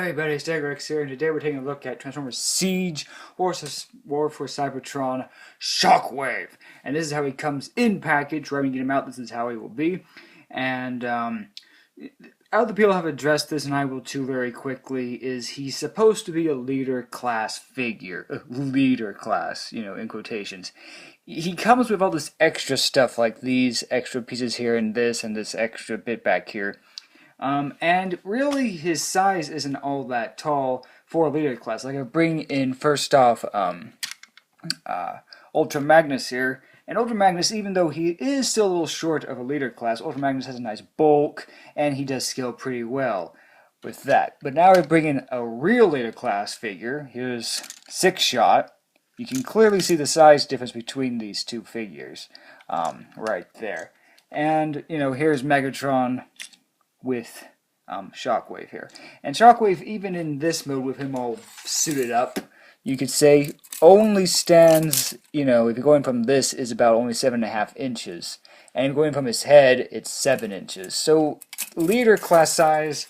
Hey buddy, it's Degrax here, and today we're taking a look at Transformers Siege War for Cybertron Shockwave. And this is how he comes in package. Right when you get him out, this is how he will be. And other people have addressed this, and I will too very quickly, is he's supposed to be a leader class figure. Leader class, in quotations. He comes with all this extra stuff, like these extra pieces here and this extra bit back here. And really, his size isn't all that tall for a leader class. Like I bring in first off Ultra Magnus here, and Ultra Magnus, even though he is still a little short of a leader class, Ultra Magnus has a nice bulk, and he does scale pretty well with that. But now I bring in a real leader class figure. Here's Six Shot. You can clearly see the size difference between these two figures, right there. And here's Megatron with Shockwave here. And Shockwave, even in this mode with him all suited up, you could say only stands, if you're going from this, is about only 7.5 inches. And going from his head, it's 7 inches. So leader class size,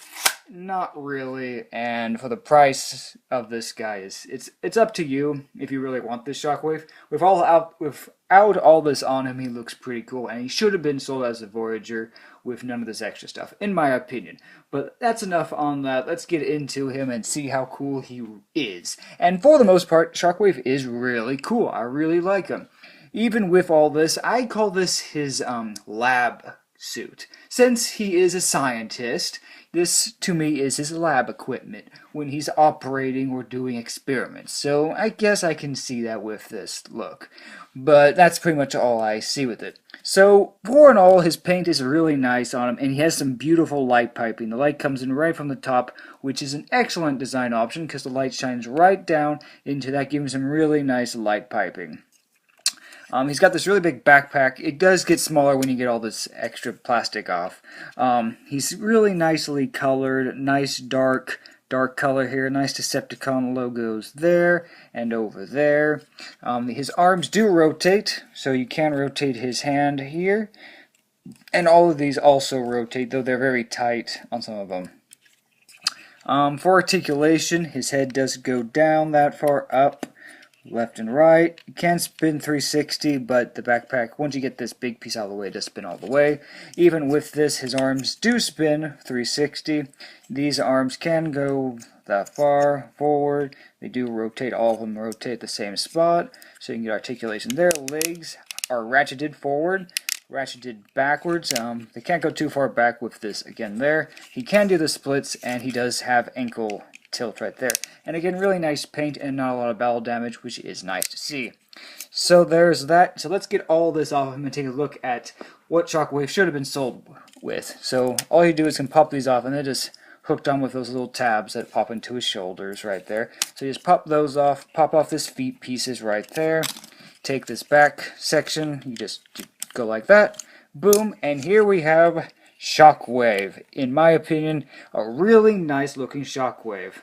not really. And for the price of this guy, it's up to you if you really want this Shockwave. Without all this on him, he looks pretty cool, and he should have been sold as a Voyager with none of this extra stuff, in my opinion. But that's enough on that. Let's get into him and see how cool he is. And for the most part, Shockwave is really cool. I really like him. Even with all this, I call this his lab suit. Since he is a scientist, this to me is his lab equipment when he's operating or doing experiments. So I guess I can see that with this look. But that's pretty much all I see with it. So for and all, his paint is really nice on him, and he has some beautiful light piping. The light comes in right from the top, which is an excellent design option because the light shines right down into that, giving some really nice light piping. He's got this really big backpack. It does get smaller when you get all this extra plastic off. He's really nicely colored, nice dark color here. Nice Decepticon logos there and over there. His arms do rotate, so you can rotate his hand here. And all of these also rotate, though they're very tight on some of them. For articulation, his head does go down that far up. Left and right. You can spin 360, but the backpack, once you get this big piece out of the way, it does spin all the way. Even with this, his arms do spin 360. These arms can go that far forward. They do rotate, all of them rotate the same spot, so you can get articulation there. Legs are ratcheted forward, ratcheted backwards. They can't go too far back with this again there. He can do the splits, and he does have ankle tilt right there. And again, really nice paint and not a lot of battle damage, which is nice to see. So there's that. So let's get all this off of him and take a look at what Shockwave should have been sold with. So all you do is can pop these off, and they're just hooked on with those little tabs that pop into his shoulders right there. So you just pop those off, pop off this feet pieces right there. Take this back section, you just go like that. Boom, and here we have Shockwave. In my opinion, a really nice looking Shockwave.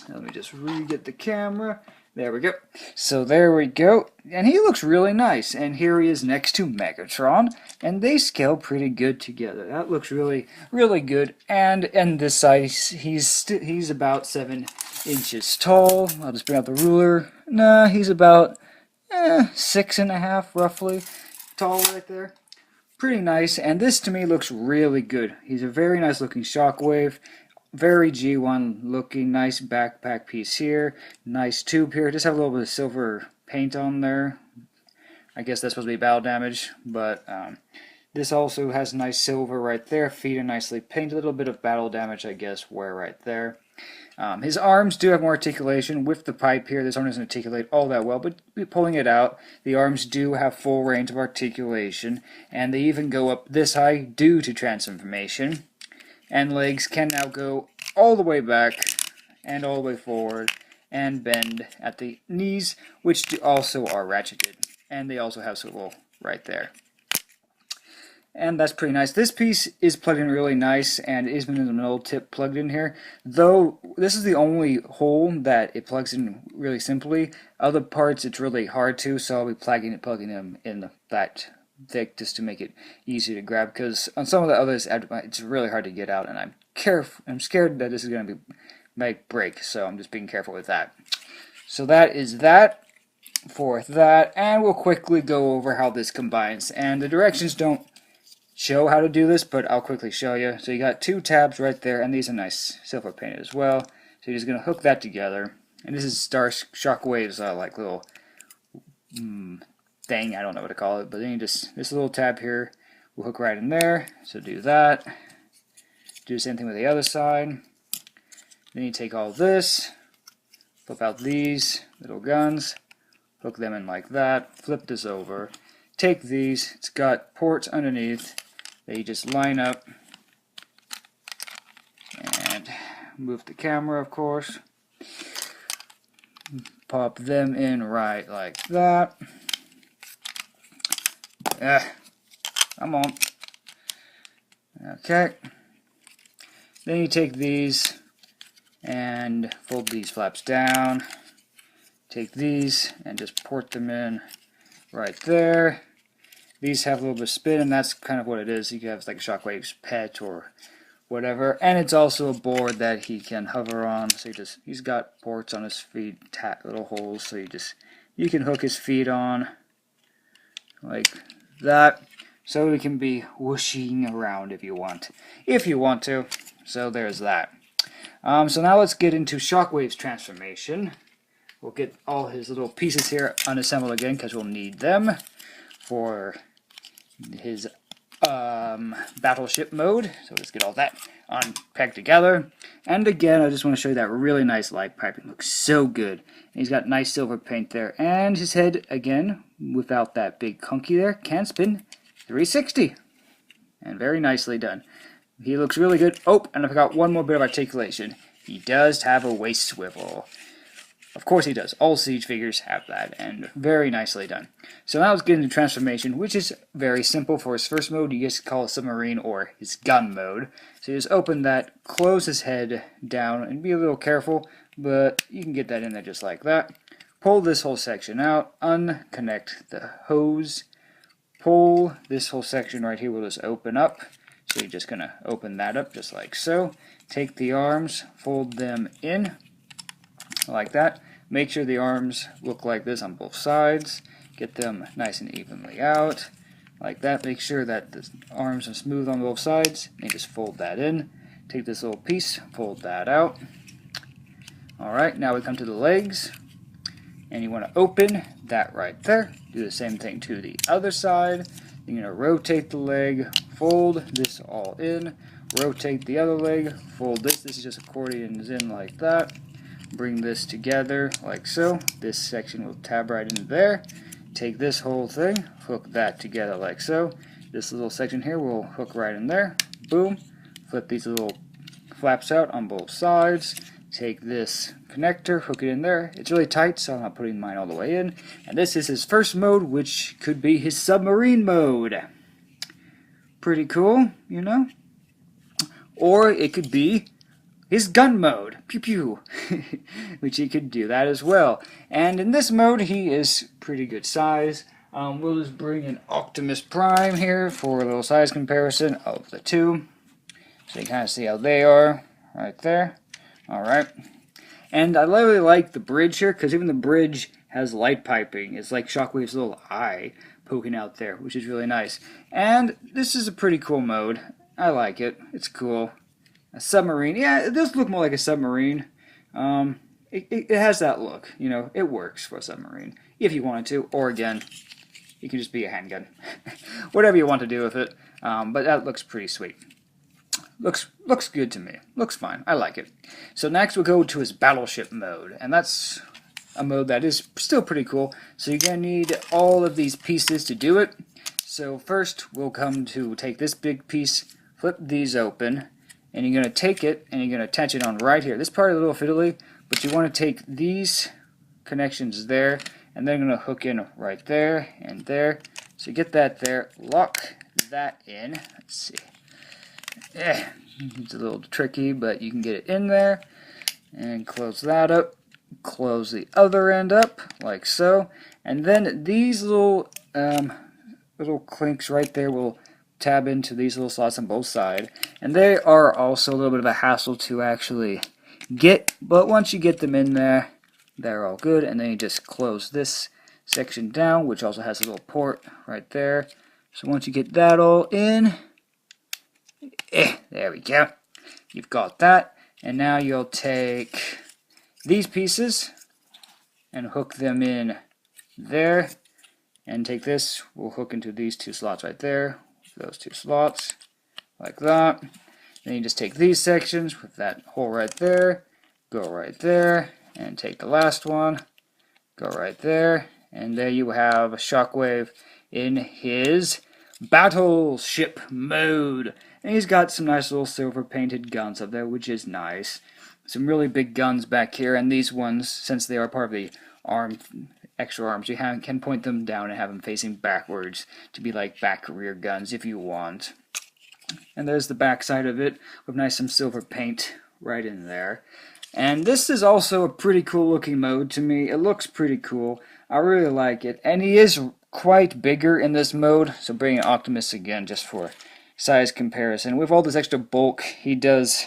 Let me just re-get the camera. There we go. So there we go. And he looks really nice. And here he is next to Megatron. And they scale pretty good together. That looks really, really good. And this size, he's about 7 inches tall. I'll just bring out the ruler. Nah, he's about 6.5 roughly tall right there. Pretty nice, and this to me looks really good. He's a very nice looking Shockwave, very G1 looking, nice backpack piece here, nice tube here. Just have a little bit of silver paint on there. I guess that's supposed to be battle damage, but this also has nice silver right there. Feet are nicely painted, a little bit of battle damage, I guess, wear right there. His arms do have more articulation with the pipe here. This arm doesn't articulate all that well, but pulling it out, the arms do have full range of articulation, and they even go up this high due to transformation. And legs can now go all the way back and all the way forward and bend at the knees, which also are ratcheted. And they also have swivel right there. And that's pretty nice. This piece is plugged in really nice, and it is an oil tip plugged in here. Though this is the only hole that it plugs in really simply. Other parts it's really hard to, so I'll be plugging them in that thick just to make it easy to grab. Because on some of the others, it's really hard to get out, and I'm scared that this is going to be might break, so I'm just being careful with that. So that is that for that, and we'll quickly go over how this combines. And the directions don't show how to do this, but I'll quickly show you. So you got 2 tabs right there, and these are nice silver painted as well. So you're just going to hook that together. And this is Shockwave's like little thing, I don't know what to call it, but then you just, this little tab here will hook right in there. So do that. Do the same thing with the other side. Then you take all this, flip out these little guns, hook them in like that, flip this over, take these, it's got ports underneath that you just line up, and move the camera, of course, pop them in right like that. Come on. Okay. Then you take these and fold these flaps down. Take these and just port them in right there. These have a little bit of spin, and that's kind of what it is. You can have like a Shockwave's pet or whatever. And it's also a board that he can hover on. So he's got ports on his feet, little holes. So you can hook his feet on like that. So he can be whooshing around if you want to. So there's that. So now let's get into Shockwave's transformation. We'll get all his little pieces here unassembled again because we'll need them for his battleship mode. So let's get all that unpacked together. And again, I just want to show you that really nice light piping. Looks so good. And he's got nice silver paint there. And his head, again, without that big conky there, can spin 360. And very nicely done. He looks really good. Oh, and I forgot one more bit of articulation. He does have a waist swivel. Of course he does. All Siege figures have that, and very nicely done. So now let's get into transformation, which is very simple. For his first mode, you just call it submarine or his gun mode. So you just open that, close his head down, and be a little careful, but you can get that in there just like that. Pull this whole section out, unconnect the hose, pull this whole section right here will just open up. So you're just going to open that up just like so. Take the arms, fold them in like that. Make sure the arms look like this on both sides. Get them nice and evenly out like that. Make sure that the arms are smooth on both sides. And you just fold that in. Take this little piece, fold that out. Alright, now we come to the legs. And you want to open that right there. Do the same thing to the other side. You're going to rotate the leg, fold this all in, rotate the other leg, fold this. This is just accordions in like that. Bring this together like so. This section will tab right into there. Take this whole thing, hook that together like so. This little section here will hook right in there. Boom. Flip these little flaps out on both sides. Take this connector, hook it in there. It's really tight, so I'm not putting mine all the way in. And this is his first mode, which could be his submarine mode. Pretty cool, you know? Or it could be his gun mode. Pew pew. Which he could do that as well. And in this mode, he is pretty good size. We'll just bring in Optimus Prime here for a little size comparison of the two. So you kind of see how they are right there. Alright, and I really like the bridge here, because even the bridge has light piping. It's like Shockwave's little eye poking out there, which is really nice. And this is a pretty cool mode. I like it. It's cool. A submarine. Yeah, it does look more like a submarine. It has that look. You know, it works for a submarine, if you wanted to. Or again, it can just be a handgun. Whatever you want to do with it. But that looks pretty sweet. Looks good to me. Looks fine. I like it. So next we'll go to his battleship mode, and that's a mode that is still pretty cool. So you're gonna need all of these pieces to do it. So first we'll come to take this big piece, flip these open, and you're gonna take it and you're gonna attach it on right here. This part is a little fiddly, but you want to take these connections there, and then you're gonna hook in right there and there. So you get that there, lock that in. Let's see. It's a little tricky, but you can get it in there and close that up. Close the other end up like so, and then these little clinks right there will tab into these little slots on both sides, and they are also a little bit of a hassle to actually But once you get them in there, they're all good, and then you just close this section down, which also has a little port right there. So once you get that all in, there we go. You've got that, and now you'll take these pieces and hook them in there, and take this, we'll hook into these two slots right there, those two slots, like that. Then you just take these sections with that hole right there, go right there, and take the last one, go right there, and there you have Shockwave in his battleship mode. And he's got some nice little silver painted guns up there, which is nice. Some really big guns back here, and these ones, since they are part of the extra arms, you can point them down and have them facing backwards to be like back rear guns if you want. And there's the back side of it with nice some silver paint right in there. And this is also a pretty cool looking mode to me. It looks pretty cool. I really like it. And he is quite bigger in this mode, so bringing Optimus again just for size comparison. With all this extra bulk, he does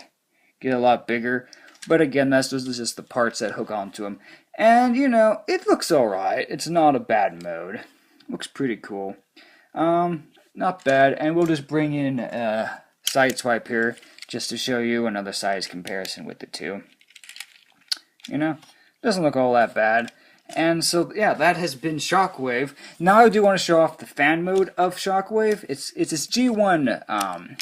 get a lot bigger. But again, that's just the parts that hook onto him. And, you know, it looks alright. It's not a bad mode. Looks pretty cool. Not bad. And we'll just bring in Sideswipe here just to show you another size comparison with the two. You know, doesn't look all that bad. And so, yeah, that has been Shockwave. Now I do want to show off the fan mode of Shockwave. It's this G1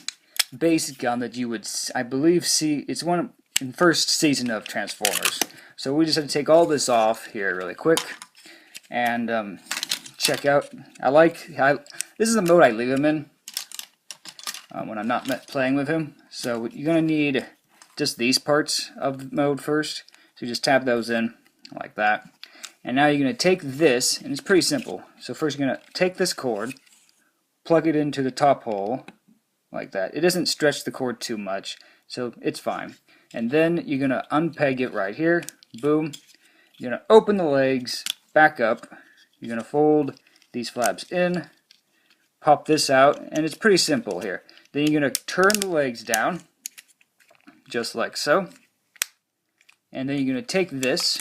base gun that you would, I believe, see. It's one in the first season of Transformers. So we just have to take all this off here really quick and check out. This is the mode I leave him in when I'm not playing with him. So you're going to need just these parts of the mode first. So you just tap those in like that. And now you're going to take this, and it's pretty simple. So first you're going to take this cord, plug it into the top hole like that. It doesn't stretch the cord too much, so it's fine. And then you're going to unpeg it right here. Boom. You're going to open the legs back up. You're going to fold these flaps in, pop this out, and it's pretty simple here. Then you're going to turn the legs down, just like so. And then you're going to take this,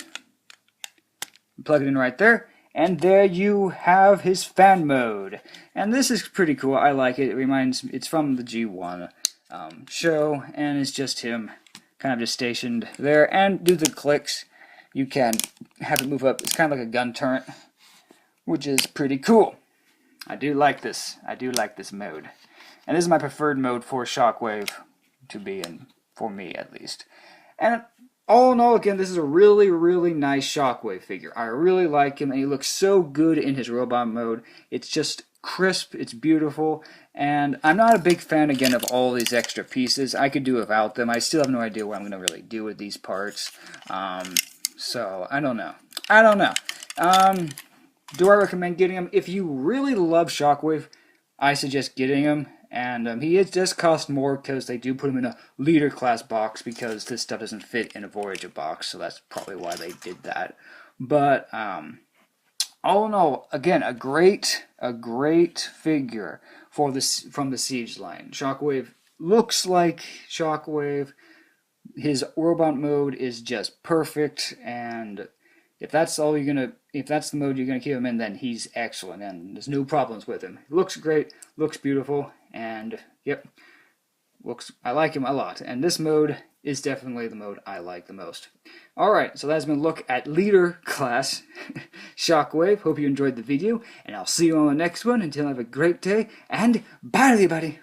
plug it in right there, and there you have his fan mode. And this is pretty cool. I like it. It's from the G1 show, and it's just him kind of just stationed there. And do the clicks, you can have it move up. It's kind of like a gun turret, which is pretty cool. I do like this. I do like this mode. And this is my preferred mode for Shockwave to be in, for me at least. And all in all, again, this is a really, really nice Shockwave figure. I really like him, and he looks so good in his robot mode. It's just crisp, it's beautiful, and I'm not a big fan, again, of all these extra pieces. I could do without them. I still have no idea what I'm going to really do with these parts. So, I don't know. Do I recommend getting him? If you really love Shockwave, I suggest getting him. And he does cost more because they do put him in a leader class box because this stuff doesn't fit in a Voyager box, so that's probably why they did that. But all in all, again, a great figure for this from the Siege line. Shockwave looks like Shockwave. His robot mode is just perfect, and if that's the mode you're gonna keep him in, then he's excellent, and there's no problems with him. Looks great, looks beautiful, and yep, I like him a lot. And this mode is definitely the mode I like the most. Alright, so that's been a look at Leader Class Shockwave. Hope you enjoyed the video, and I'll see you on the next one. Until have a great day, and bye everybody!